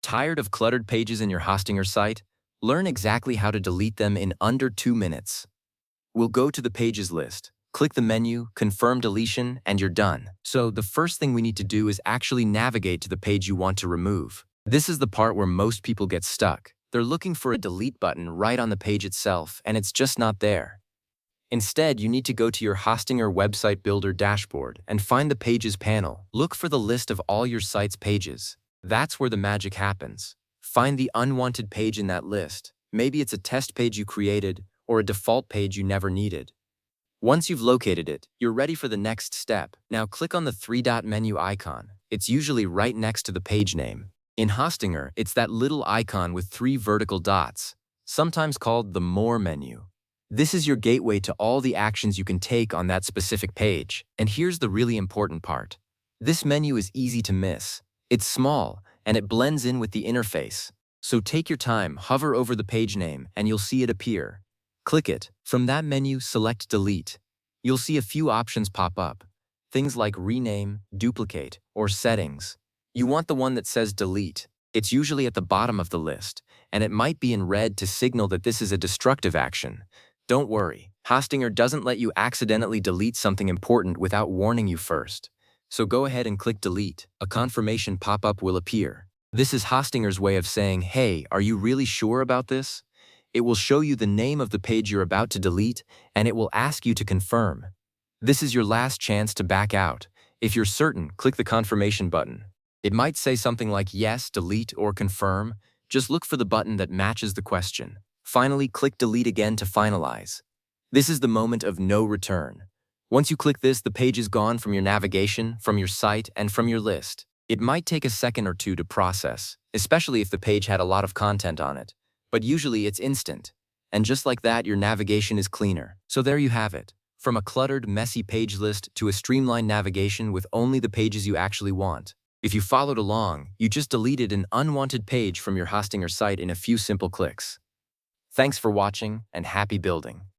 Tired of cluttered pages in your hosting or site? Learn exactly how to delete them in under 2 minutes. We'll go to the Pages list, click the menu, confirm deletion, and you're done. So the first thing we need to do is actually navigate to the page you want to remove. This is the part where most people get stuck. They're looking for a delete button right on the page itself, and it's just not there. Instead, you need to go to your hosting or website builder dashboard and find the Pages panel. Look for the list of all your site's pages. That's where the magic happens. Find the unwanted page in that list. Maybe it's a test page you created or a default page you never needed. Once you've located it, you're ready for the next step. Now click on the three-dot menu icon. It's usually right next to the page name. In Hostinger, it's that little icon with 3 vertical dots, sometimes called the More menu. This is your gateway to all the actions you can take on that specific page. And here's the really important part. This menu is easy to miss. It's small, and it blends in with the interface. So take your time, hover over the page name, and you'll see it appear. Click it. From that menu, select Delete. You'll see a few options pop up. Things like Rename, Duplicate, or Settings. You want the one that says Delete. It's usually at the bottom of the list, and it might be in red to signal that this is a destructive action. Don't worry, Hostinger doesn't let you accidentally delete something important without warning you first. So go ahead and click Delete. A confirmation pop-up will appear. This is Hostinger's way of saying, hey, are you really sure about this? It will show you the name of the page you're about to delete, and it will ask you to confirm. This is your last chance to back out. If you're certain, click the confirmation button. It might say something like yes, delete, or confirm. Just look for the button that matches the question. Finally, click Delete again to finalize. This is the moment of no return. Once you click this, the page is gone from your navigation, from your site, and from your list. It might take a second or two to process, especially if the page had a lot of content on it. But usually it's instant. And just like that, your navigation is cleaner. So there you have it. From a cluttered, messy page list to a streamlined navigation with only the pages you actually want. If you followed along, you just deleted an unwanted page from your hosting or site in a few simple clicks. Thanks for watching, and happy building.